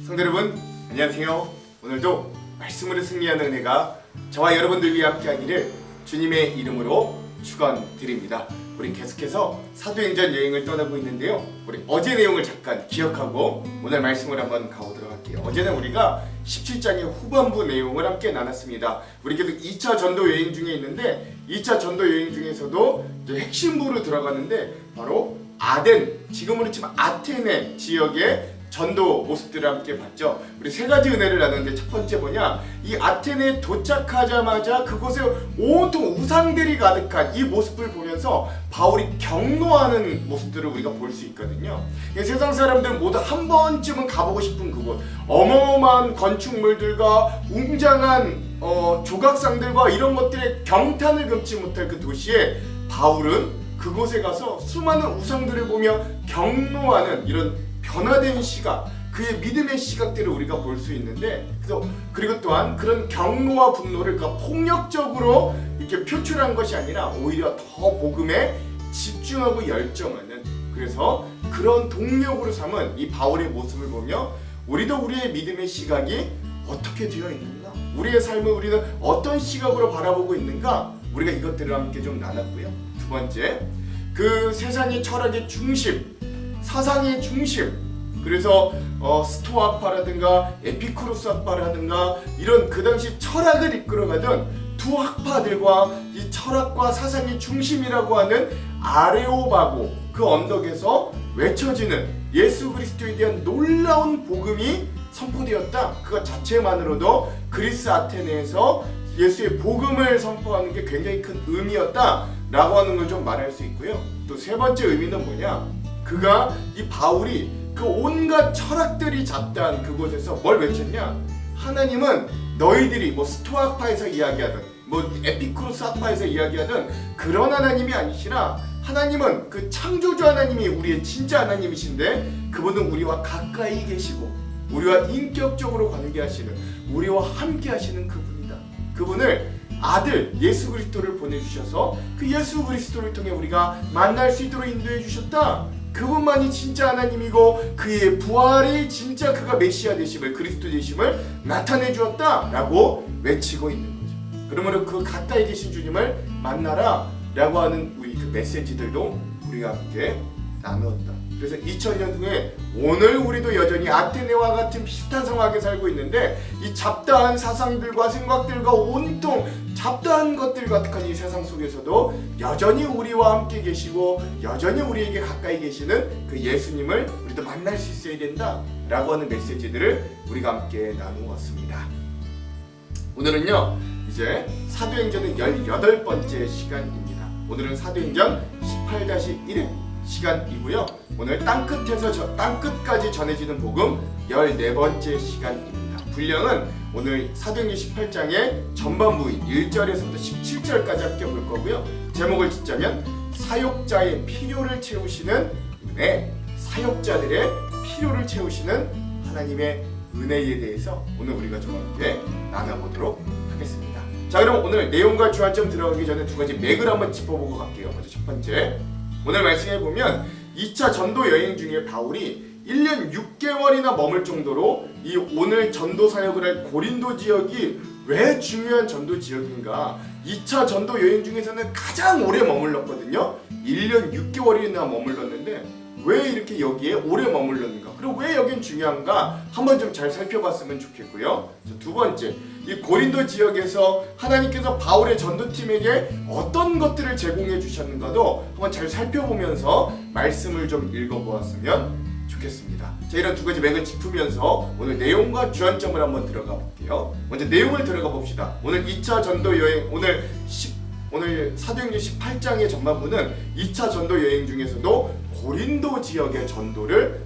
성도 여러분, 안녕하세요. 오늘도 말씀으로 승리하는 은혜가 저와 여러분들 위해 함께하기를 주님의 이름으로 축원드립니다. 우리 계속해서 사도행전 여행을 떠나고 있는데요. 우리 어제 내용을 잠깐 기억하고 오늘 말씀을 한번 가보도록 할게요. 어제는 우리가 17장의 후반부 내용을 함께 나눴습니다. 우리 계속 2차 전도 여행 중에 있는데 2차 전도 여행 중에서도 이제 핵심부로 들어가는데 바로 아덴, 지금으로 치면 아테네 지역의 전도 모습들을 함께 봤죠. 우리 세 가지 은혜를 나누는데 첫 번째 뭐냐, 이 아테네에 도착하자마자 그곳에 온통 우상들이 가득한 이 모습을 보면서 바울이 경노하는 모습들을 우리가 볼 수 있거든요. 세상 사람들 모두 한 번쯤은 가보고 싶은 그곳, 어마어마한 건축물들과 웅장한 조각상들과 이런 것들의 경탄을 금치 못할 그 도시에 바울은 그곳에 가서 수많은 우상들을 보며 경노하는 이런 변화된 시각, 그의 믿음의 시각들을 우리가 볼 수 있는데, 그리고 또한 그런 경노와 분노를 폭력적으로 이렇게 표출한 것이 아니라 오히려 더 복음에 집중하고 열정하는, 그래서 그런 동력으로 삼은 이 바울의 모습을 보며 우리도 우리의 믿음의 시각이 어떻게 되어 있는가, 우리의 삶을 우리는 어떤 시각으로 바라보고 있는가, 우리가 이것들을 함께 좀 나눴고요. 두 번째, 그 세상의 철학의 중심, 사상의 중심, 그래서 스토아파라든가 에피쿠로스 학파라든가 이런 그 당시 철학을 이끌어가던 두 학파들과 이 철학과 사상의 중심이라고 하는 아레오바고 그 언덕에서 외쳐지는 예수 그리스도에 대한 놀라운 복음이 선포되었다. 그것 자체만으로도 그리스 아테네에서 예수의 복음을 선포하는 게 굉장히 큰 의미였다 라고 하는 걸 좀 말할 수 있고요. 또 세 번째 의미는 뭐냐, 그가 이 바울이 그 온갖 철학들이 잡다한 그곳에서 뭘 외쳤냐, 하나님은 너희들이 스토아파에서 이야기하던 에피쿠로스 학파에서 이야기하던 그런 하나님이 아니시라, 하나님은 그 창조주 하나님이 우리의 진짜 하나님이신데 그분은 우리와 가까이 계시고 우리와 인격적으로 관계하시는, 우리와 함께 하시는 그분이다. 그분을 아들 예수 그리스도를 보내주셔서 그 예수 그리스도를 통해 우리가 만날 수 있도록 인도해 주셨다. 그분만이 진짜 하나님이고 그의 부활이 진짜 그가 메시아 되심을, 그리스도 되심을 나타내 주었다 라고 외치고 있는 거죠. 그러므로 그 가까이 계신 주님을 만나라 라고 하는 우리 그 메시지들도 우리가 함께 나누었다. 그래서 2000년 후에 오늘 우리도 여전히 아테네와 같은 비슷한 상황에 살고 있는데, 이 잡다한 사상들과 생각들과 온통 잡다한 것들 가득한 이 세상 속에서도 여전히 우리와 함께 계시고 여전히 우리에게 가까이 계시는 그 예수님을 우리도 만날 수 있어야 된다 라고 하는 메시지들을 우리가 함께 나누었습니다. 오늘은요, 이제 사도행전의 18번째 시간입니다. 오늘은 사도행전 18-1회 시간이고요. 오늘 땅끝까지 전해지는 복음 14번째 시간입니다. 분량은 오늘 사도행전 18장의 전반부인 1절에서부터 17절까지 함께 볼 거고요. 제목을 짓자면 사역자의 필요를 채우시는 은혜, 사역자들의 필요를 채우시는 하나님의 은혜에 대해서 오늘 우리가 좀 함께 나눠보도록 하겠습니다. 자, 그럼 오늘 내용과 주안점 들어가기 전에 두 가지 맥을 한번 짚어보고 갈게요. 먼저 첫 번째, 오늘 말씀해 보면 2차 전도 여행 중에 바울이 1년 6개월이나 머물 정도로 이 오늘 전도 사역을 할 고린도 지역이 왜 중요한 전도 지역인가, 2차 전도 여행 중에서는 가장 오래 머물렀거든요. 1년 6개월이나 머물렀는데 왜 이렇게 여기에 오래 머물렀는가, 그리고 왜 여긴 중요한가 한번 좀 잘 살펴봤으면 좋겠고요. 두 번째, 이 고린도 지역에서 하나님께서 바울의 전도팀에게 어떤 것들을 제공해 주셨는가도 한번 잘 살펴보면서 말씀을 좀 읽어보았으면 좋겠습니다. 자, 이런 두 가지 맥을 짚으면서 오늘 내용과 주안점을 한번 들어가 볼게요. 먼저 내용을 들어가 봅시다. 오늘 2차 전도 여행, 오늘 사도행전 18장의 전반부는 2차 전도 여행 중에서도 고린도 지역의 전도를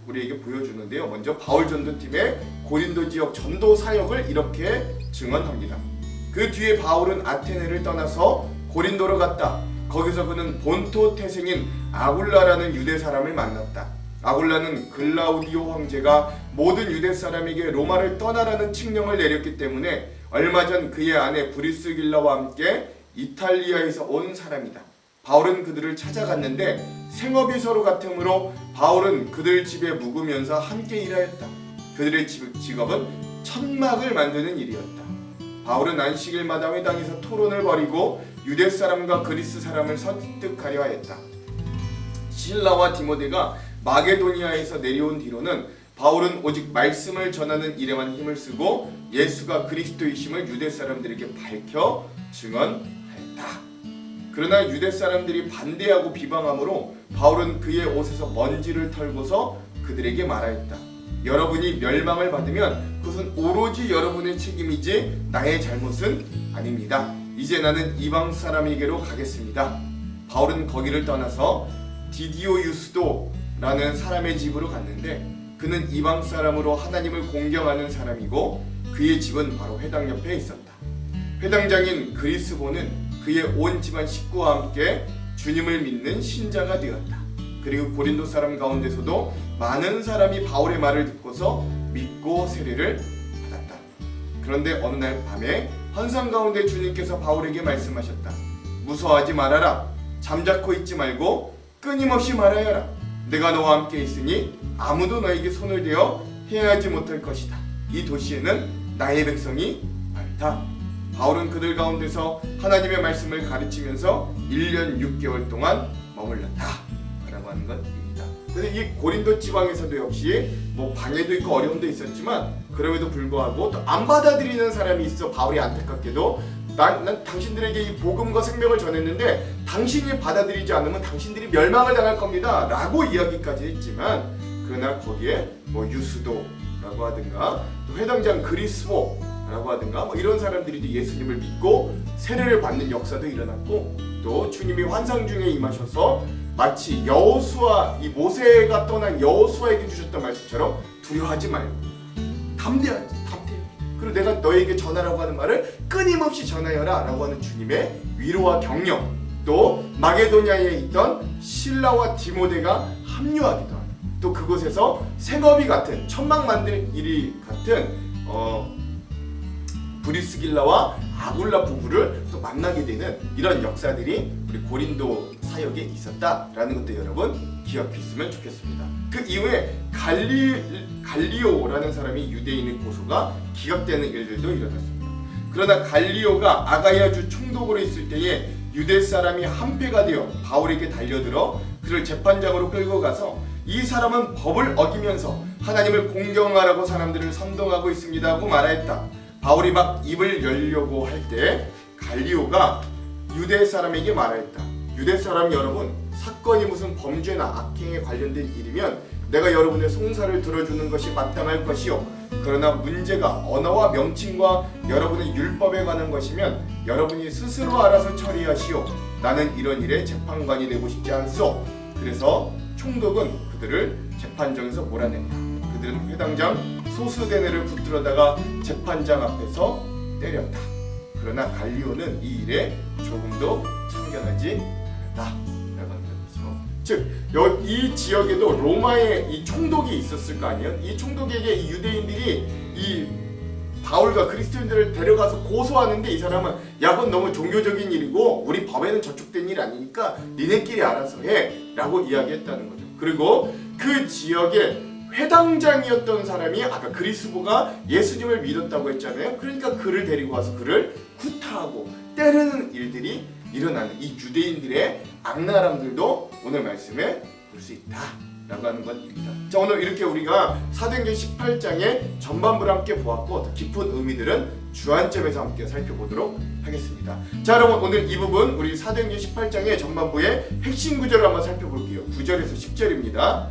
우리에게 보여주는데요. 먼저 바울 전도팀의 고린도 지역 전도 사역을 이렇게 증언합니다. 그 뒤에 바울은 아테네를 떠나서 고린도로 갔다. 거기서 그는 본토 태생인 아굴라라는 유대 사람을 만났다. 아굴라는 글라우디오 황제가 모든 유대 사람에게 로마를 떠나라는 칙령을 내렸기 때문에 얼마 전 그의 아내 브리스길라와 함께 이탈리아에서 온 사람이다. 바울은 그들을 찾아갔는데 생업이 서로 같으므로 바울은 그들 집에 묵으면서 함께 일하였다. 그들의 직업은 천막을 만드는 일이었다. 바울은 안식일마다 회당에서 토론을 벌이고 유대 사람과 그리스 사람을 설득하려 했다. 실라와 디모데가 마게도니아에서 내려온 뒤로는 바울은 오직 말씀을 전하는 일에만 힘을 쓰고 예수가 그리스도이심을 유대 사람들에게 밝혀 증언하였다. 그러나 유대 사람들이 반대하고 비방함으로 바울은 그의 옷에서 먼지를 털고서 그들에게 말하였다. 여러분이 멸망을 받으면 그것은 오로지 여러분의 책임이지 나의 잘못은 아닙니다. 이제 나는 이방 사람에게로 가겠습니다. 바울은 거기를 떠나서 디디오유스도라는 사람의 집으로 갔는데 그는 이방 사람으로 하나님을 공경하는 사람이고 그의 집은 바로 회당 옆에 있었다. 회당장인 그리스보는 그의 온 집안 식구와 함께 주님을 믿는 신자가 되었다. 그리고 고린도 사람 가운데서도 많은 사람이 바울의 말을 듣고서 믿고 세례를 받았다. 그런데 어느 날 밤에 환상 가운데 주님께서 바울에게 말씀하셨다. 무서워하지 말아라. 잠자코 있지 말고 끊임없이 말하여라. 내가 너와 함께 있으니 아무도 너에게 손을 대어 해하지 못할 것이다. 이 도시에는 나의 백성이 많다. 바울은 그들 가운데서 하나님의 말씀을 가르치면서 1년 6개월 동안 머물렀다 라고 하는 것입니다. 그래서 이 고린도 지방에서도 역시 뭐 방해도 있고 어려움도 있었지만 그럼에도 불구하고 또 안 받아들이는 사람이 있어. 바울이 안타깝게도 난 당신들에게 이 복음과 생명을 전했는데 당신이 받아들이지 않으면 당신들이 멸망을 당할 겁니다 라고 이야기까지 했지만, 그러나 거기에 뭐 유스도라고 하든가 또 회당장 그리스보라고 하든가 뭐 이런 사람들이 예수님을 믿고 세례를 받는 역사도 일어났고, 또 주님이 환상 중에 임하셔서 마치 여호수아, 이 모세가 떠난 여호수아에게 주셨던 말씀처럼 두려워하지 말고 담대하지. 그리고 내가 너에게 전하라고 하는 말을 끊임없이 전하여라 라고 하는 주님의 위로와 격려, 또 마게도냐에 있던 실라와 디모데가 합류하기도 하는, 또 그곳에서 생업이 같은 천막 만들 일이 같은 브리스길라와 아굴라 부부를 또 만나게 되는 이런 역사들이 우리 고린도 사역에 있었다라는 것도 여러분 기억했으면 좋겠습니다. 그 이후에 갈리오라는 사람이 유대인의 고소가 기각되는 일들도 일어났습니다. 그러나 갈리오가 아가야주 총독으로 있을 때에 유대 사람이 한패가 되어 바울에게 달려들어 그를 재판장으로 끌고 가서 이 사람은 법을 어기면서 하나님을 공경하라고 사람들을 선동하고 있습니다 하고 말하였다. 바울이 막 입을 열려고 할 때 갈리오가 유대 사람에게 말하였다. 유대 사람 여러분, 사건이 무슨 범죄나 악행에 관련된 일이면 내가 여러분의 송사를 들어주는 것이 마땅할 것이요, 그러나 문제가 언어와 명칭과 여러분의 율법에 관한 것이면 여러분이 스스로 알아서 처리하시오. 나는 이런 일에 재판관이 되고 싶지 않소. 그래서 총독은 그들을 재판정에서 몰아냈다. 그들은 회당장 소스데네를 붙들어다가 재판장 앞에서 때렸다. 그러나 갈리오는 이 일에 조금도 참견하지 않았다 라고 하는 거죠. 즉, 이 지역에도 로마의 이 총독이 있었을 거 아니에요. 이 총독에게 이 유대인들이 이 바울과 그리스도인들을 데려가서 고소하는데 이 사람은 야, 그건 너무 종교적인 일이고 우리 법에는 저촉된 일 아니니까 니네끼리 알아서 해 라고 이야기했다는 거죠. 그리고 그 지역에 회당장이었던 사람이 아까 그리스보가 예수님을 믿었다고 했잖아요. 그러니까 그를 데리고 와서 그를 구타하고 때리는 일들이 일어나는 이 유대인들의 악랄함들도 오늘 말씀에 볼 수 있다 라고 하는 것입니다. 자, 오늘 이렇게 우리가 사도행전 18장의 전반부를 함께 보았고 더 깊은 의미들은 주안점에서 함께 살펴보도록 하겠습니다. 자, 여러분, 오늘 이 부분 우리 사도행전 18장의 전반부의 핵심 구절을 한번 살펴볼게요. 9절에서 10절입니다.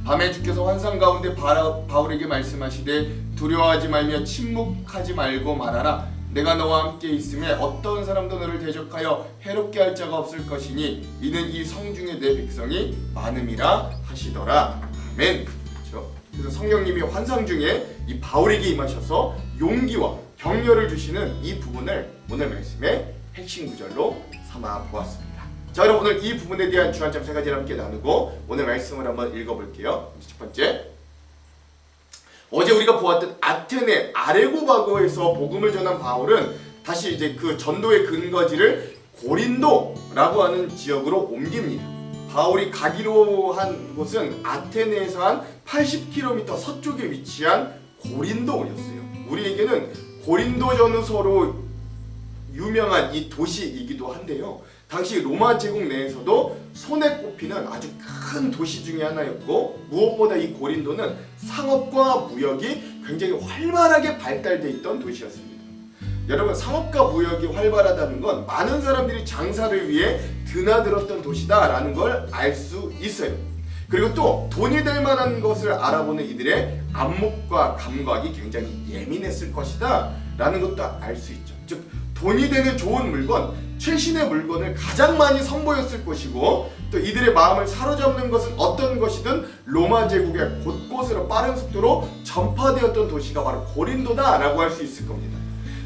밤에 주께서 환상 가운데 바울에게 말씀하시되 두려워하지 말며 침묵하지 말고 말하라. 내가 너와 함께 있음에 어떤 사람도 너를 대적하여 해롭게 할 자가 없을 것이니 이는 이 성중에 내 백성이 많음이라 하시더라. 아멘. 그렇죠? 그래서 성령님이 환상 중에 이 바울에게 임하셔서 용기와 격려를 주시는 이 부분을 오늘 말씀의 핵심 구절로 삼아 보았습니다. 자, 여러분, 오늘 이 부분에 대한 주안점 세 가지를 함께 나누고 오늘 말씀을 한번 읽어볼게요. 첫 번째, 어제 우리가 보았던 아테네 아레고바고에서 복음을 전한 바울은 다시 이제 그 전도의 근거지를 고린도라고 하는 지역으로 옮깁니다. 바울이 가기로 한 곳은 아테네에서 한 80km 서쪽에 위치한 고린도였어요. 우리에게는 고린도 전후서로 유명한 이 도시이기도 한데요. 당시 로마 제국 내에서도 손에 꼽히는 아주 큰 도시 중에 하나였고, 무엇보다 이 고린도는 상업과 무역이 굉장히 활발하게 발달돼 있던 도시였습니다. 여러분, 상업과 무역이 활발하다는 건 많은 사람들이 장사를 위해 드나들었던 도시다라는 걸 알 수 있어요. 그리고 또 돈이 될 만한 것을 알아보는 이들의 안목과 감각이 굉장히 예민했을 것이다 라는 것도 알 수 있죠. 즉, 돈이 되는 좋은 물건, 최신의 물건을 가장 많이 선보였을 것이고, 또 이들의 마음을 사로잡는 것은 어떤 것이든 로마 제국의 곳곳으로 빠른 속도로 전파되었던 도시가 바로 고린도다라고 할 수 있을 겁니다.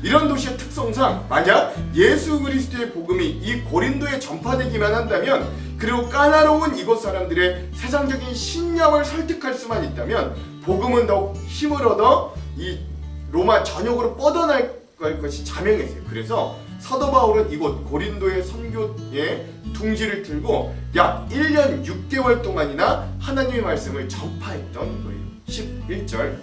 이런 도시의 특성상 만약 예수 그리스도의 복음이 이 고린도에 전파되기만 한다면, 그리고 까다로운 이곳 사람들의 세상적인 신념을 설득할 수만 있다면, 복음은 더욱 힘을 얻어 이 로마 전역으로 뻗어날 것이 자명했어요. 그래서 사도 바울은 이곳 고린도의 선교에 둥지를 틀고 약 1년 6개월 동안이나 하나님의 말씀을 전파했던 거예요. 11절,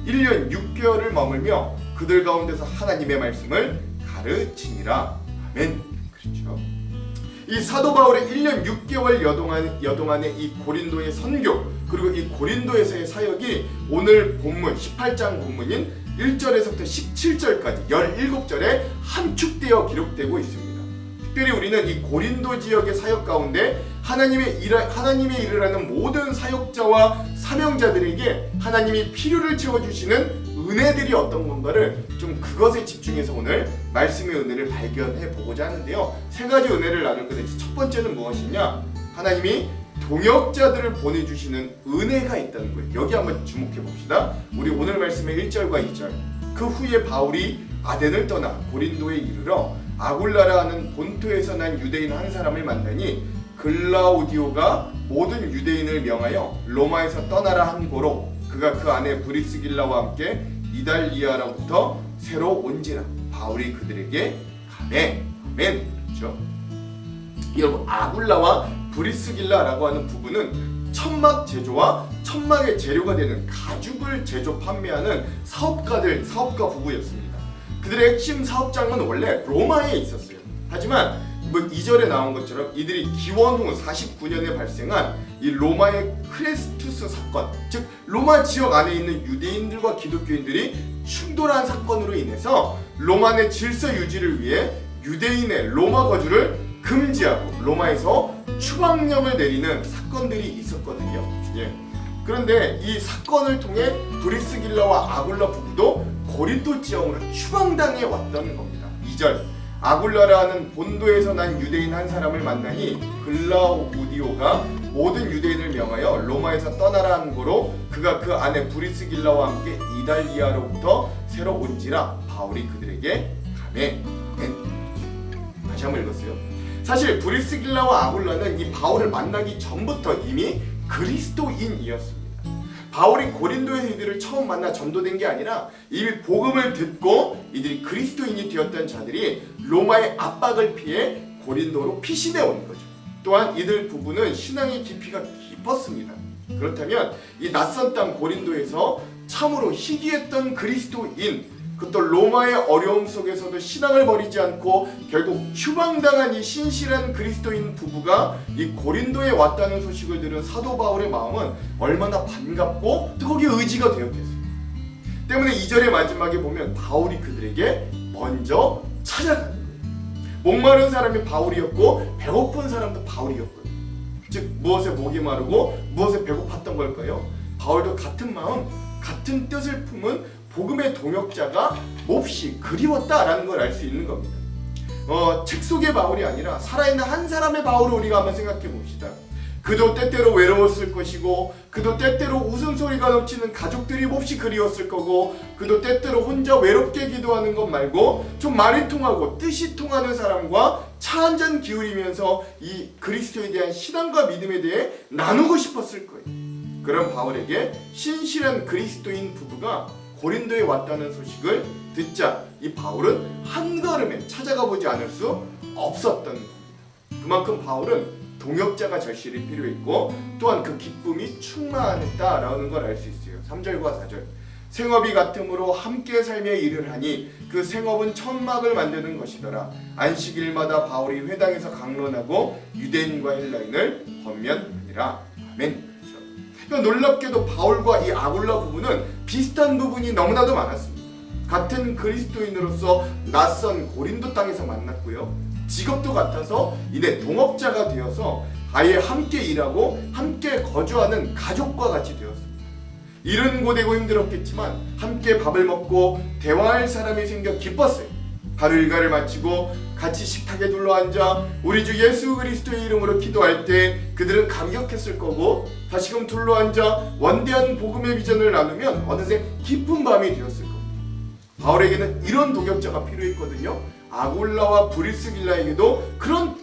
1년 6개월을 머물며 그들 가운데서 하나님의 말씀을 가르치니라. 아멘. 그렇죠. 이 사도 바울의 1년 6개월 여동안의 이 고린도의 선교, 그리고 이 고린도에서의 사역이 오늘 본문 18장 본문인 1절에서부터 17절까지 17절에 함축되어 기록되고 있습니다. 특별히 우리는 이 고린도 지역의 사역 가운데 하나님의 일을 하는 모든 사역자와 사명자들에게 하나님이 필요를 채워주시는 은혜들이 어떤 건가를 좀 그것에 집중해서 오늘 말씀의 은혜를 발견해 보고자 하는데요. 세 가지 은혜를 나눌 건데, 첫 번째는 무엇이냐? 하나님이 동역자들을 보내주시는 은혜가 있다는 거예요. 여기 한번 주목해 봅시다. 우리 오늘 말씀의 1절과 2절. 그 후에 바울이 아덴을 떠나 고린도에 이르러 아굴라라 하는 본토에서 난 유대인 한 사람을 만나니, 글라우디오가 모든 유대인을 명하여 로마에서 떠나라 한 고로 그가 그 아내 브리스길라와 함께 이달리아로부터 새로 온지라. 바울이 그들에게 가매. 아멘. 그렇죠? 여러분, 아굴라와 브리스길라라고 하는 부부는 천막 제조와 천막의 재료가 되는 가죽을 제조 판매하는 사업가 부부였습니다. 그들의 핵심 사업장은 원래 로마에 있었어요. 하지만 2절에 나온 것처럼 이들이 기원 후 49년에 발생한 이 로마의 크레스투스 사건, 즉 로마 지역 안에 있는 유대인들과 기독교인들이 충돌한 사건으로 인해서 로마 내 질서 유지를 위해 유대인의 로마 거주를 금지하고 로마에서 추방령을 내리는 사건들이 있었거든요. 예. 그런데 이 사건을 통해 브리스길라와 아굴라 부부도 고린도 지역으로 추방당해 왔던 겁니다. 2절, 아굴라라는 본도에서 난 유대인 한 사람을 만나니 글라우디오가 모든 유대인을 명하여 로마에서 떠나라 한 고로 그가 그 아내 브리스길라와 함께 이달리아로부터 새로 온지라. 바울이 그들에게 가매. 다시 한번 읽었어요. 사실 브리스길라와 아굴라는 이 바울을 만나기 전부터 이미 그리스도인이었습니다. 바울이 고린도에서 이들을 처음 만나 전도된 게 아니라 이미 복음을 듣고 이들이 그리스도인이 되었던 자들이 로마의 압박을 피해 고린도로 피신해 온 거죠. 또한 이들 부부는 신앙의 깊이가 깊었습니다. 그렇다면 이 낯선 땅 고린도에서 참으로 희귀했던 그리스도인, 그것도 로마의 어려움 속에서도 신앙을 버리지 않고 결국 추방당한 이 신실한 그리스도인 부부가 이 고린도에 왔다는 소식을 들은 사도 바울의 마음은 얼마나 반갑고 또 거기에 의지가 되었겠어요. 때문에 2절의 마지막에 보면 바울이 그들에게 먼저 찾아가는 거예요. 목마른 사람이 바울이었고 배고픈 사람도 바울이었거든요. 즉 무엇에 목이 마르고 무엇에 배고팠던 걸까요? 바울도 같은 마음, 같은 뜻을 품은 복음의 동역자가 몹시 그리웠다라는 걸 알 수 있는 겁니다. 책 속의 바울이 아니라 살아있는 한 사람의 바울을 우리가 한번 생각해 봅시다. 그도 때때로 외로웠을 것이고, 그도 때때로 웃음소리가 넘치는 가족들이 몹시 그리웠을 거고, 그도 때때로 혼자 외롭게 기도하는 것 말고 좀 말이 통하고 뜻이 통하는 사람과 차 한 잔 기울이면서 이 그리스도에 대한 신앙과 믿음에 대해 나누고 싶었을 거예요. 그런 바울에게 신실한 그리스도인 부부가 고린도에 왔다는 소식을 듣자 이 바울은 한 걸음에 찾아가 보지 않을 수 없었던 겁니다. 그만큼 바울은 동역자가 절실히 필요했고 또한 그 기쁨이 충만했다라는 걸 알 수 있어요. 3절과 4절. 생업이 같음으로 함께 삶에 일을 하니 그 생업은 천막을 만드는 것이더라. 안식일마다 바울이 회당에서 강론하고 유대인과 헬라인을 권면하니라. 아멘. 그렇죠. 놀랍게도 바울과 이 아굴라 부부는 비슷한 부분이 너무나도 많았습니다. 같은 그리스도인으로서 낯선 고린도 땅에서 만났고요. 직업도 같아서 이내 동업자가 되어서 아예 함께 일하고 함께 거주하는 가족과 같이 되었습니다. 일은 고되고 힘들었겠지만 함께 밥을 먹고 대화할 사람이 생겨 기뻤어요. 하루 일과를 마치고 같이 식탁에 둘러앉아 우리 주 예수 그리스도의 이름으로 기도할 때 그들은 감격했을 거고 다시금 둘러앉아 원대한 복음의 비전을 나누면 어느새 기쁜 밤이 되었을 겁니다. 바울에게는 이런 동역자가 필요했거든요. 아굴라와 브리스길라에게도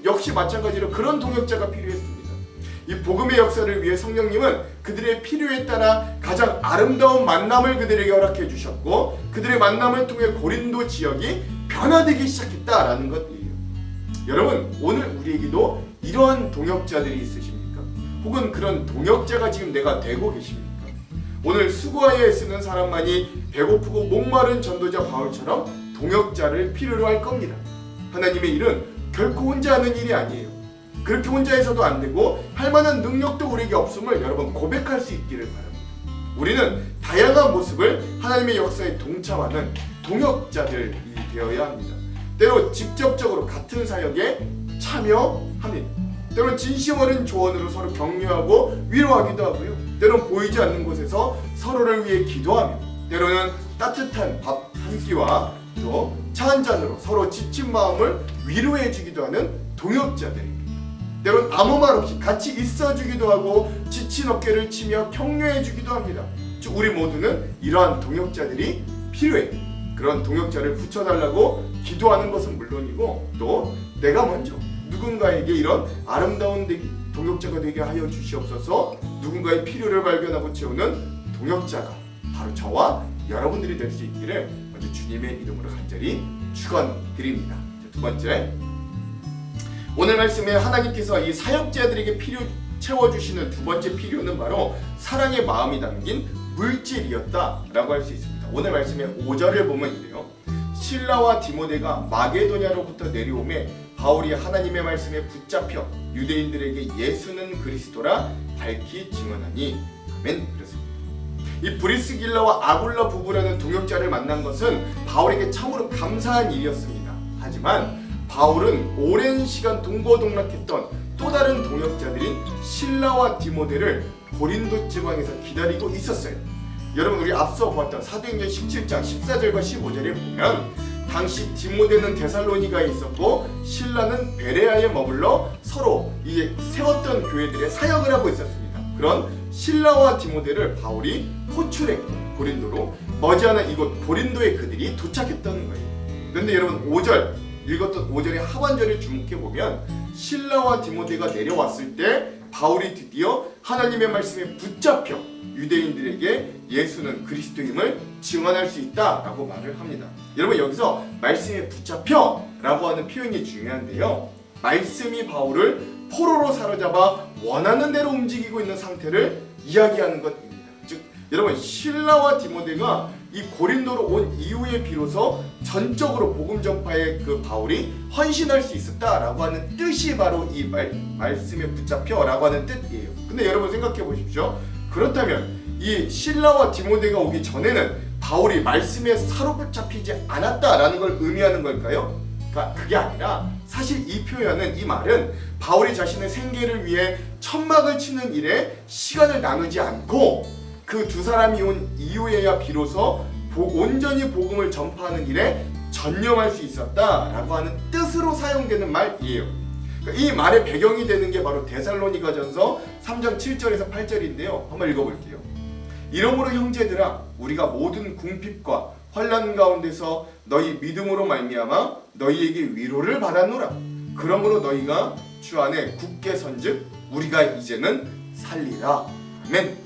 역시 마찬가지로 그런 동역자가 필요했습니다. 이 복음의 역사를 위해 성령님은 그들의 필요에 따라 가장 아름다운 만남을 그들에게 허락해 주셨고 그들의 만남을 통해 고린도 지역이 변화되기 시작했다라는 것이에요. 여러분, 오늘 우리에게도 이러한 동역자들이 있으십니까? 혹은 그런 동역자가 지금 내가 되고 계십니까? 오늘 수고하여 애쓰는 사람만이 배고프고 목마른 전도자 바울처럼 동역자를 필요로 할 겁니다. 하나님의 일은 결코 혼자 하는 일이 아니에요. 그렇게 혼자 해서도 안 되고 할 만한 능력도 우리에게 없음을 여러분 고백할 수 있기를 바랍니다. 우리는 다양한 모습을 하나님의 역사에 동참하는 동역자들이 되어야 합니다. 때로 직접적으로 같은 사역에 참여합니다. 때론 진심 어린 조언으로 서로 격려하고 위로하기도 하고요. 때론 보이지 않는 곳에서 서로를 위해 기도하며 때로는 따뜻한 밥 한 끼와 또 차 한 잔으로 서로 지친 마음을 위로해 주기도 하는 동역자들입니다. 때론 아무 말 없이 같이 있어주기도 하고 지친 어깨를 치며 격려해 주기도 합니다. 즉 우리 모두는 이러한 동역자들이 필요해. 그런 동역자를 붙여달라고 기도하는 것은 물론이고 또 내가 먼저 누군가에게 이런 아름다운 동역자가 되게 하여 주시옵소서. 누군가의 필요를 발견하고 채우는 동역자가 바로 저와 여러분들이 될 수 있기를 먼저 주님의 이름으로 간절히 축원드립니다. 두 번째, 오늘 말씀에 하나님께서 이 사역자들에게 필요 채워주시는 두 번째 필요는 바로 사랑의 마음이 담긴 물질이었다라고 할 수 있습니다. 오늘 말씀의 5절을 보면 이래요. 실라와 디모데가 마게도냐로부터 내려오매 바울이 하나님의 말씀에 붙잡혀 유대인들에게 예수는 그리스도라 밝히 증언하니 아멘. 그렇습니다. 이 브리스길라와 아굴라 부부라는 동역자를 만난 것은 바울에게 참으로 감사한 일이었습니다. 하지만 바울은 오랜 시간 동고동락했던 또 다른 동역자들인 실라와 디모데를 고린도 지방에서 기다리고 있었어요. 여러분, 우리 앞서 보았던 사도행전 17장 14절과 15절에 보면 당시 디모데는 데살로니가에 있었고 실라는 베레아에 머물러 서로 이제 세웠던 교회들의 사역을 하고 있었습니다. 그런 실라와 디모데를 바울이 호출했고 고린도로 머지않아 이곳 고린도에 그들이 도착했다는 거예요. 그런데 여러분 5절 읽었던 5절의 하반절에 주목해보면 실라와 디모데가 내려왔을 때 바울이 드디어 하나님의 말씀에 붙잡혀 유대인들에게 예수는 그리스도임을 증언할 수 있다라고 말을 합니다. 여러분, 여기서 말씀에 붙잡혀 라고 하는 표현이 중요한데요, 말씀이 바울을 포로로 사로잡아 원하는 대로 움직이고 있는 상태를 이야기하는 것입니다. 즉 여러분, 실라와 디모데가 이 고린도로 온 이후에 비로소 전적으로 복음 전파에 그 바울이 헌신할 수 있었다라고 하는 뜻이 바로 이 말씀에 붙잡혀라고 하는 뜻이에요. 근데 여러분 생각해 보십시오. 그렇다면 이 실라와 디모데가 오기 전에는 바울이 말씀에 사로잡히지 않았다라는 걸 의미하는 걸까요? 그게 아니라 사실 이 표현은, 이 말은 바울이 자신의 생계를 위해 천막을 치는 일에 시간을 나누지 않고 그 두 사람이 온 이후에야 비로소 온전히 복음을 전파하는 일에 전념할 수 있었다라고 하는 뜻으로 사용되는 말이에요. 이 말의 배경이 되는 게 바로 데살로니가전서 3장 7절에서 8절인데요. 한번 읽어볼게요. 이러므로 형제들아, 우리가 모든 궁핍과 환난 가운데서 너희 믿음으로 말미암아 너희에게 위로를 받았노라. 그러므로 너희가 주 안에 굳게 선즉 우리가 이제는 살리라. 아멘.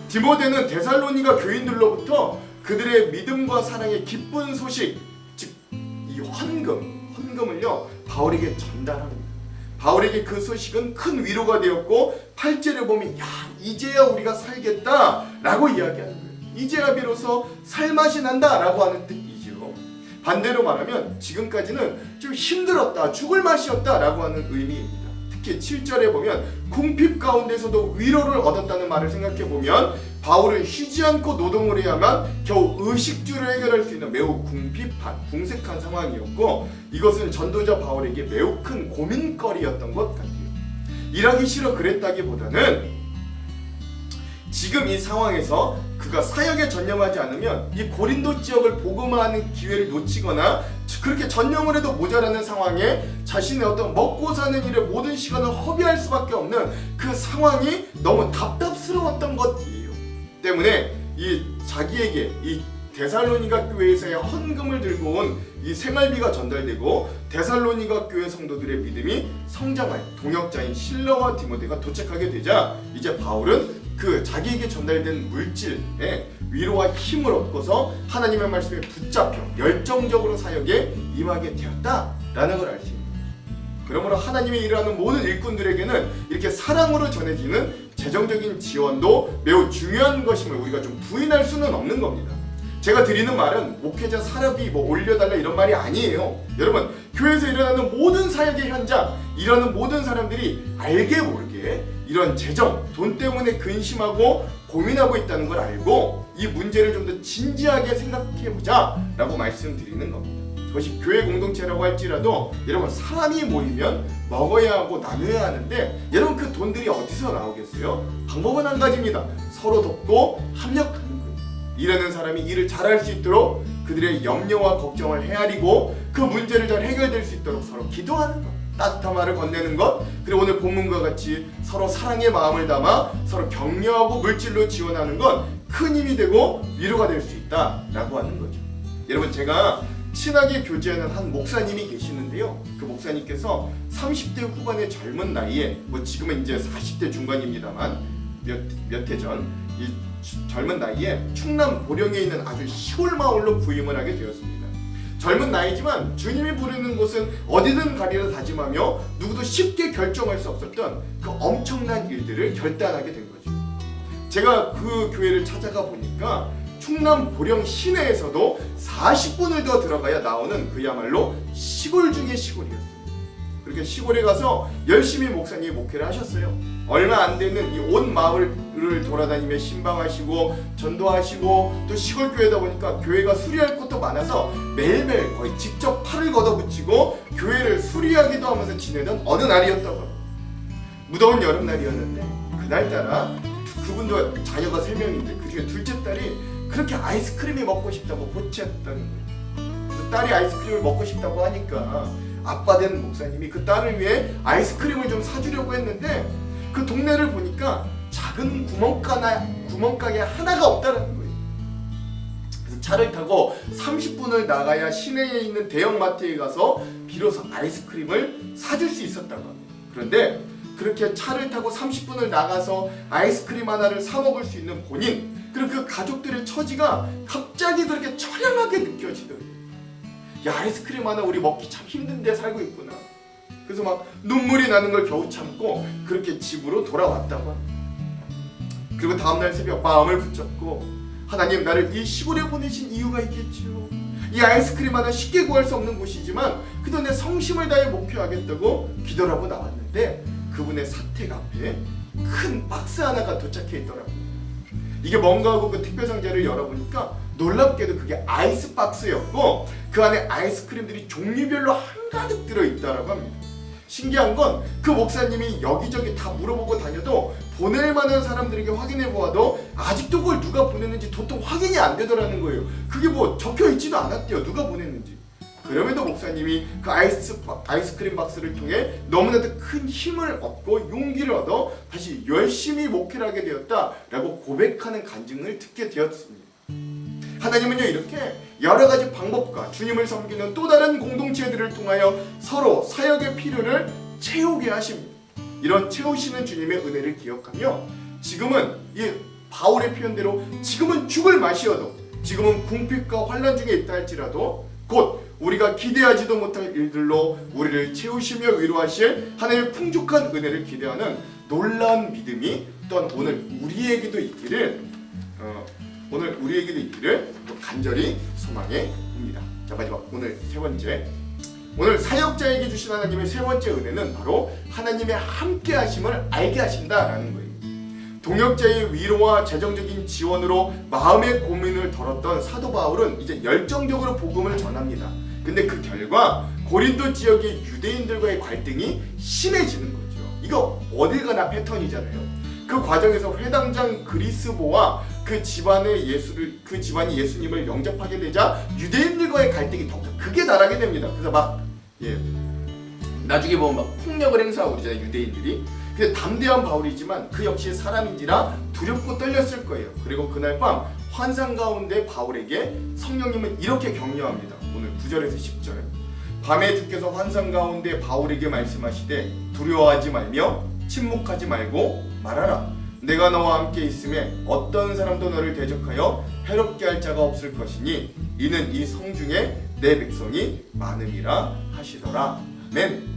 디모데는 데살로니가 교인들로부터 그들의 믿음과 사랑의 기쁜 소식, 즉 이 헌금을요 바울에게 전달합니다. 바울에게 그 소식은 큰 위로가 되었고 8절에 보면 야 이제야 우리가 살겠다라고 이야기하는 거예요. 이제야 비로소 살맛이 난다라고 하는 뜻이죠. 반대로 말하면 지금까지는 좀 힘들었다, 죽을 맛이었다라고 하는 의미입니다. 특히 7절에 보면 궁핍 가운데서도 위로를 얻었다는 말을 생각해 보면 바울은 쉬지 않고 노동을 해야만 겨우 의식주를 해결할 수 있는 매우 궁색한 상황이었고 이것은 전도자 바울에게 매우 큰 고민거리였던 것 같아요. 일하기 싫어 그랬다기보다는 지금 이 상황에서 그가 사역에 전념하지 않으면 이 고린도 지역을 복음화하는 기회를 놓치거나 그렇게 전념을 해도 모자라는 상황에 자신의 어떤 먹고 사는 일에 모든 시간을 허비할 수밖에 없는 그 상황이 너무 답답스러웠던 것이에요. 때문에 이 자기에게 이 데살로니가 교회에서의 헌금을 들고 온 이 생활비가 전달되고 데살로니가 교회 성도들의 믿음이 성장할 동역자인 실러와 디모데가 도착하게 되자 이제 바울은 그 자기에게 전달된 물질에 위로와 힘을 얻고서 하나님의 말씀에 붙잡혀 열정적으로 사역에 임하게 되었다라는 걸 알 수 있습니다. 그러므로 하나님의 일을 하는 모든 일꾼들에게는 이렇게 사랑으로 전해지는 재정적인 지원도 매우 중요한 것임을 우리가 좀 부인할 수는 없는 겁니다. 제가 드리는 말은 목회자 사업이 올려달라 이런 말이 아니에요. 여러분 교회에서 일어나는 모든 사역의 현장 일하는 모든 사람들이 알게 모르게 이런 재정, 돈 때문에 근심하고 고민하고 있다는 걸 알고 이 문제를 좀 더 진지하게 생각해보자 라고 말씀드리는 겁니다. 그것이 교회 공동체라고 할지라도 여러분 사람이 모이면 먹어야 하고 나눠야 하는데 여러분 그 돈들이 어디서 나오겠어요? 방법은 한 가지입니다. 서로 돕고 협력하는 거예요. 일하는 사람이 일을 잘할 수 있도록 그들의 염려와 걱정을 헤아리고 그 문제를 잘 해결될 수 있도록 서로 기도하는 것, 따뜻한 말을 건네는 것, 그리고 오늘 본문과 같이 서로 사랑의 마음을 담아 서로 격려하고 물질로 지원하는 건 큰 힘이 되고 위로가 될 수 있다라고 하는 거죠. 여러분 제가 친하게 교제하는 한 목사님이 계시는데요. 그 목사님께서 30대 후반의 젊은 나이에 지금은 이제 40대 중반입니다만 몇 해 전 이 젊은 나이에 충남 보령에 있는 아주 시골 마을로 부임을 하게 되었습니다. 젊은 나이지만 주님이 부르는 곳은 어디든 가리라 다짐하며 누구도 쉽게 결정할 수 없었던 그 엄청난 일들을 결단하게 된 거죠. 제가 그 교회를 찾아가 보니까 충남 보령 시내에서도 40분을 더 들어가야 나오는 그야말로 시골 중의 시골이었어요. 그렇게 시골에 가서 열심히 목사님이 목회를 하셨어요. 얼마 안 되는 이 온 마을을 돌아다니며 신방하시고 전도하시고 또 시골 교회다 보니까 교회가 수리할 것도 많아서 매일매일 거의 직접 팔을 걷어붙이고 교회를 수리하기도 하면서 지내던 어느 날이었다고 합니다. 무더운 여름날이었는데 그날따라 그분도 자녀가 3명인데 그중에 둘째 딸이 그렇게 아이스크림이 먹고 싶다고 보채었다는 거예요. 그래서 딸이 아이스크림을 먹고 싶다고 하니까 아빠 된 목사님이 그 딸을 위해 아이스크림을 좀 사주려고 했는데 그 동네를 보니까 작은 구멍가게 하나가 없다는 거예요. 그래서 차를 타고 30분을 나가야 시내에 있는 대형마트에 가서 비로소 아이스크림을 사줄 수 있었다고 합니다. 그런데 그렇게 차를 타고 30분을 나가서 아이스크림 하나를 사 먹을 수 있는 본인 그리고 그 가족들의 처지가 갑자기 그렇게 처량하게 느껴지더라고요. 야 아이스크림 하나 우리 먹기 참 힘든데 살고 있구나. 그래서 막 눈물이 나는 걸 겨우 참고 그렇게 집으로 돌아왔다고 합니다. 그리고 다음날 새벽 마음을 붙잡고 하나님 나를 이 시골에 보내신 이유가 있겠지요. 이 아이스크림 하나 쉽게 구할 수 없는 곳이지만 그도 내 성심을 다해 목표하겠다고 기도를 하고 나왔는데 그분의 사택 앞에 큰 박스 하나가 도착해 있더라고요. 이게 뭔가 하고 그 택배상자를 열어보니까 놀랍게도 그게 아이스박스였고 그 안에 아이스크림들이 종류별로 한가득 들어있다라고 합니다. 신기한 건 그 목사님이 여기저기 다 물어보고 다녀도 보낼 만한 사람들에게 확인해 보아도 아직도 그걸 누가 보냈는지 도통 확인이 안 되더라는 거예요. 그게 뭐 적혀 있지도 않았대요. 누가 보냈는지. 그럼에도 목사님이 그 아이스크림 박스를 통해 너무나도 큰 힘을 얻고 용기를 얻어 다시 열심히 목회를 하게 되었다라고 고백하는 간증을 듣게 되었습니다. 하나님은요 이렇게 여러 가지 방법과 주님을 섬기는 또 다른 공동체들을 통하여 서로 사역의 필요를 채우게 하십니다. 이런 채우시는 주님의 은혜를 기억하며 지금은 이 바울의 표현대로 지금은 죽을 맛이어도 지금은 궁핍과 환난 중에 있다 할지라도 곧 우리가 기대하지도 못할 일들로 우리를 채우시며 위로하실 하나님의 풍족한 은혜를 기대하는 놀라운 믿음이 또한 오늘 우리에게도 있기를 또 간절히 소망해 봅니다. 자, 마지막 오늘 세 번째, 오늘 사역자에게 주신 하나님의 세 번째 은혜는 바로 하나님의 함께 하심을 알게 하신다라는 거예요. 동역자의 위로와 재정적인 지원으로 마음의 고민을 덜었던 사도 바울은 이제 열정적으로 복음을 전합니다. 근데 그 결과 고린도 지역의 유대인들과의 갈등이 심해지는 거죠. 이거 어딜 가나 패턴이잖아요. 그 과정에서 회당장 그리스보와 그 집안이 예수님을 영접하게 되자 유대인들과의 갈등이 더욱더 크게 나라게 됩니다. 그래서 나중에 보면 막 폭력을 행사하고 그러잖아요, 유대인들이. 근데 담대한 바울이지만 그 역시 사람인지라 두렵고 떨렸을 거예요. 그리고 그날 밤 환상 가운데 바울에게 성령님은 이렇게 격려합니다. 오늘 9절에서 10절. 밤에 주께서 환상 가운데 바울에게 말씀하시되 두려워하지 말며 침묵하지 말고 말하라. 내가 너와 함께 있음에 어떤 사람도 너를 대적하여 해롭게 할 자가 없을 것이니 이는 이 성중에 내 백성이 많음이라 하시더라. 아멘.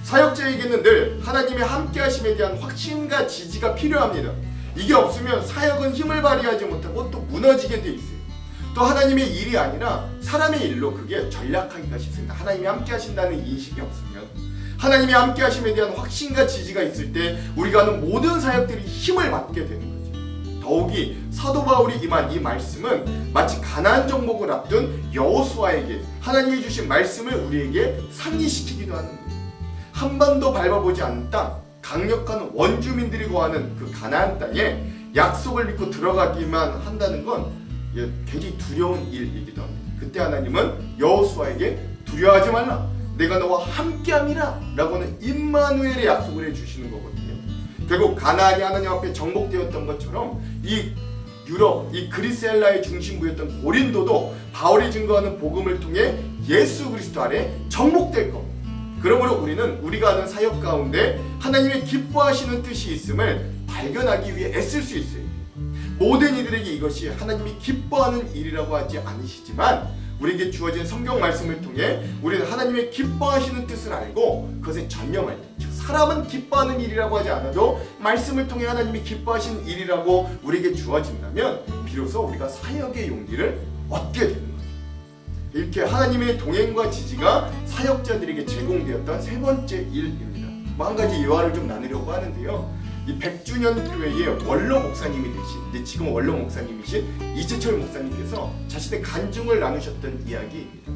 사역자에게는 늘 하나님의 함께하심에 대한 확신과 지지가 필요합니다. 이게 없으면 사역은 힘을 발휘하지 못하고 또 무너지게 돼 있어요. 또 하나님의 일이 아니라 사람의 일로 그게 전락하기가 쉽습니다. 하나님이 함께하신다는 인식이 없으면, 하나님이 함께하심에 대한 확신과 지지가 있을 때 우리가 하는 모든 사역들이 힘을 받게 되는 거죠. 더욱이 사도 바울이 임한 이 말씀은 마치 가나안 정복을 앞둔 여호수아에게 하나님이 주신 말씀을 우리에게 상기시키기도 하는 거예요. 한 번도 밟아보지 않은 땅, 강력한 원주민들이 거하는 그 가나안 땅에 약속을 믿고 들어가기만 한다는 건 굉장히 두려운 일이기도 합니다. 그때 하나님은 여호수아에게 두려워하지 말라, 내가 너와 함께함이라 라고는 임마누엘의 약속을 해주시는 거거든요. 결국 가나안이 하나님 앞에 정복되었던 것처럼 이 유럽, 이 그리스 헬라의 중심부였던 고린도도 바울이 증거하는 복음을 통해 예수 그리스도 아래 정복될 겁니다. 그러므로 우리는 우리가 하는 사역 가운데 하나님의 기뻐하시는 뜻이 있음을 발견하기 위해 애쓸 수 있어요. 모든 이들에게 이것이 하나님이 기뻐하는 일이라고 하지 않으시지만 우리에게 주어진 성경 말씀을 통해 우리는 하나님의 기뻐하시는 뜻을 알고 그것에 전념할 때, 즉 사람은 기뻐하는 일이라고 하지 않아도 말씀을 통해 하나님이 기뻐하시는 일이라고 우리에게 주어진다면 비로소 우리가 사역의 용기를 얻게 되는 거예요. 이렇게 하나님의 동행과 지지가 사역자들에게 제공되었던 세 번째 일입니다. 한 가지 예화를 좀 나누려고 하는데요. 이 100주년 교회의 원로 목사님이 되신, 지금 원로 목사님이신 이재철 목사님께서 자신의 간증을 나누셨던 이야기입니다.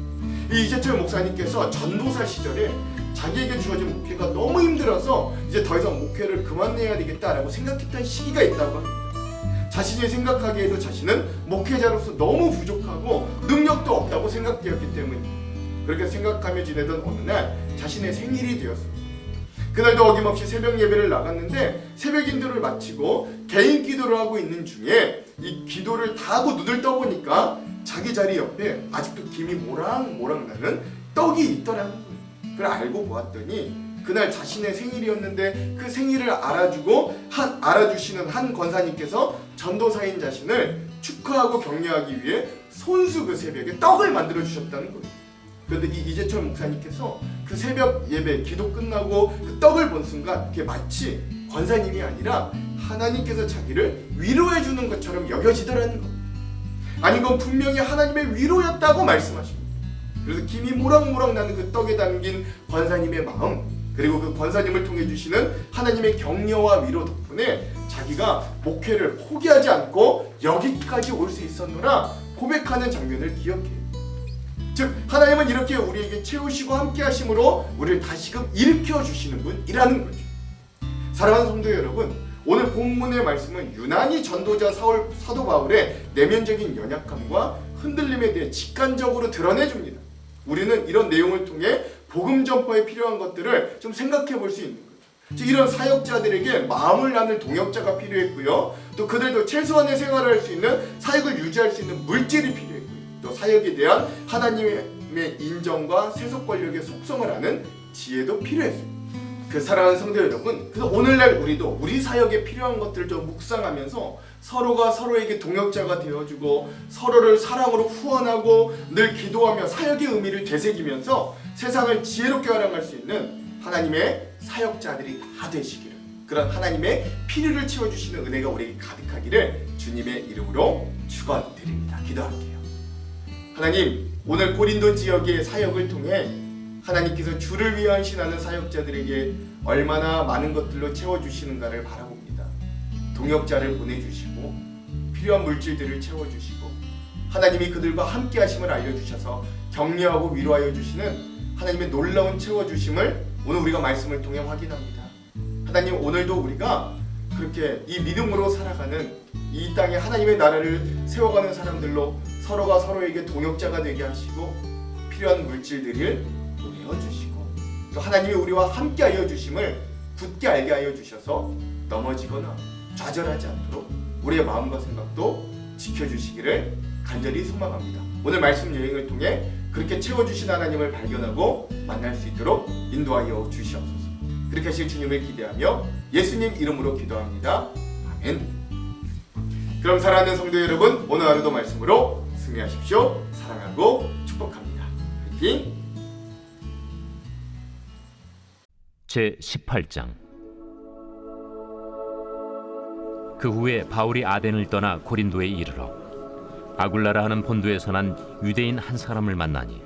이 이재철 목사님께서 전도사 시절에 자기에게 주어진 목회가 너무 힘들어서 이제 더 이상 목회를 그만해야 되겠다라고 생각했던 시기가 있다고 합니다. 자신이 생각하기에도 자신은 목회자로서 너무 부족하고 능력도 없다고 생각되었기 때문에 그렇게 생각하며 지내던 어느 날 자신의 생일이 되었습니다. 그날도 어김없이 새벽 예배를 나갔는데 새벽 인도를 마치고 개인 기도를 하고 있는 중에 이 기도를 다 하고 눈을 떠보니까 자기 자리 옆에 아직도 김이 모락모락 나는 떡이 있더라는 거예요. 그걸 알고 보았더니 그날 자신의 생일이었는데 그 생일을 알아주시는 한 권사님께서 전도사인 자신을 축하하고 격려하기 위해 손수 그 새벽에 떡을 만들어 주셨다는 거예요. 그런데 이 이재철 목사님께서 그 새벽 예배 기도 끝나고 그 떡을 본 순간 그게 마치 권사님이 아니라 하나님께서 자기를 위로해 주는 것처럼 여겨지더라는 겁니다. 아니 건 분명히 하나님의 위로였다고 말씀하십니다. 그래서 김이 모락모락 나는 그 떡에 담긴 권사님의 마음, 그리고 그 권사님을 통해 주시는 하나님의 격려와 위로 덕분에 자기가 목회를 포기하지 않고 여기까지 올 수 있었노라 고백하는 장면을 기억해요. 즉 하나님은 이렇게 우리에게 채우시고 함께 하심으로 우리를 다시금 일으켜 주시는 분이라는 거죠. 사랑하는 성도 여러분, 오늘 본문의 말씀은 유난히 전도자 사도 바울의 내면적인 연약함과 흔들림에 대해 직관적으로 드러내줍니다. 우리는 이런 내용을 통해 복음 전파에 필요한 것들을 좀 생각해 볼 수 있는 거죠. 즉 이런 사역자들에게 마음을 나눌 동역자가 필요했고요. 또 그들도 최소한의 생활을 할 수 있는 사역을 유지할 수 있는 물질이 필요했고요. 또 사역에 대한 하나님의 인정과 세속 권력의 속성을 아는 지혜도 필요했어요. 그 사랑하는 성도 여러분, 그래서 오늘날 우리도 우리 사역에 필요한 것들을 좀 묵상하면서 서로가 서로에게 동역자가 되어주고 서로를 사랑으로 후원하고 늘 기도하며 사역의 의미를 되새기면서 세상을 지혜롭게 활용할 수 있는 하나님의 사역자들이 다 되시기를, 그런 하나님의 필요를 채워주시는 은혜가 우리에게 가득하기를 주님의 이름으로 축원드립니다. 기도할게요. 하나님, 오늘 고린도 지역의 사역을 통해 하나님께서 주를 위해 헌신하는 사역자들에게 얼마나 많은 것들로 채워주시는가를 바라봅니다. 동역자를 보내주시고 필요한 물질들을 채워주시고 하나님이 그들과 함께 하심을 알려주셔서 격려하고 위로하여 주시는 하나님의 놀라운 채워주심을 오늘 우리가 말씀을 통해 확인합니다. 하나님, 오늘도 우리가 그렇게 이 믿음으로 살아가는 이 땅에 하나님의 나라를 세워가는 사람들로 서로가 서로에게 동역자가 되게 하시고 필요한 물질들을 보내어주시고 또 하나님이 우리와 함께하여 주심을 굳게 알게 하여 주셔서 넘어지거나 좌절하지 않도록 우리의 마음과 생각도 지켜주시기를 간절히 소망합니다. 오늘 말씀 여행을 통해 그렇게 채워주신 하나님을 발견하고 만날 수 있도록 인도하여 주시옵소서. 그렇게 하실 주님을 기대하며 예수님 이름으로 기도합니다. 아멘. 그럼 사랑하는 성도 여러분, 오늘 하루도 말씀으로 승리하십시오. 사랑하고 축복합니다. 화이팅! 제18장. 그 후에 바울이 아덴을 떠나 고린도에 이르러 아굴라라 하는 본도에서 난 유대인 한 사람을 만나니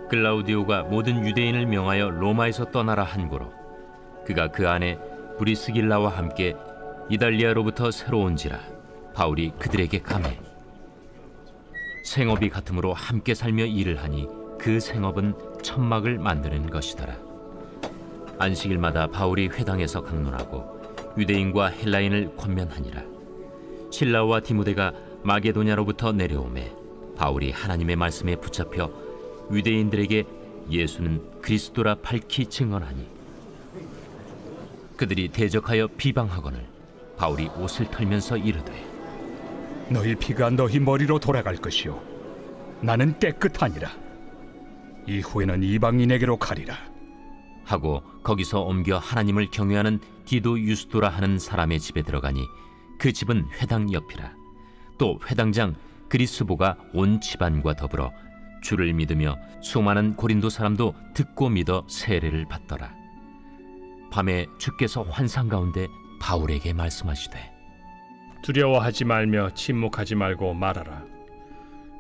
글라우디오가 모든 유대인을 명하여 로마에서 떠나라 한고로 그가 그 안에 브리스길라와 함께 이달리아로부터 새로 온지라 바울이 그들에게 감해 생업이 같으므로 함께 살며 일을 하니 그 생업은 천막을 만드는 것이더라. 안식일마다 바울이 회당에서 강론하고 유대인과 헬라인을 권면하니라. 실라와 디모데가 마게도냐로부터 내려오매 바울이 하나님의 말씀에 붙잡혀 유대인들에게 예수는 그리스도라 밝히 증언하니 그들이 대적하여 비방하거늘 바울이 옷을 털면서 이르되 너희 피가 너희 머리로 돌아갈 것이요 나는 깨끗하니라. 이후에는 이방인에게로 가리라 하고 거기서 옮겨 하나님을 경외하는 디도 유스도라 하는 사람의 집에 들어가니 그 집은 회당 옆이라. 또 회당장 그리스보가 온 집안과 더불어 주를 믿으며 수많은 고린도 사람도 듣고 믿어 세례를 받더라. 밤에 주께서 환상 가운데 바울에게 말씀하시되 두려워하지 말며 침묵하지 말고 말하라.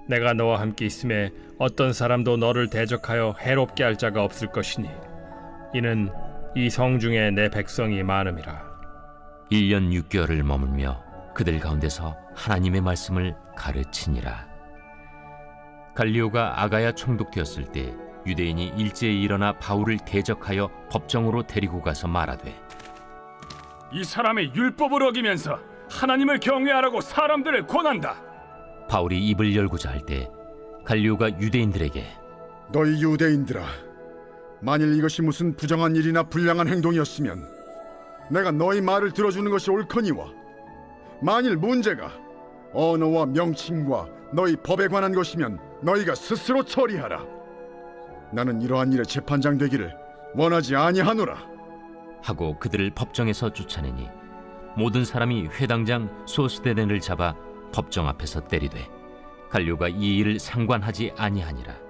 내가 너와 함께 있음에 어떤 사람도 너를 대적하여 해롭게 할 자가 없을 것이니 이는 이 성 중에 내 백성이 많음이라. 1년 6개월을 머물며 그들 가운데서 하나님의 말씀을 가르치니라. 갈리오가 아가야 총독되었을 때 유대인이 일제히 일어나 바울을 대적하여 법정으로 데리고 가서 말하되 이 사람의 율법을 어기면서 하나님을 경외하라고 사람들을 권한다. 바울이 입을 열고자 할 때 갈리오가 유대인들에게 너희 유대인들아, 만일 이것이 무슨 부정한 일이나 불량한 행동이었으면 내가 너희 말을 들어주는 것이 옳거니와 만일 문제가 언어와 명칭과 너희 법에 관한 것이면 너희가 스스로 처리하라. 나는 이러한 일의 재판장 되기를 원하지 아니하노라. 하고 그들을 법정에서 쫓아내니 모든 사람이 회당장 소스데넨을 잡아 법정 앞에서 때리되 갈리오가 이 일을 상관하지 아니하니라.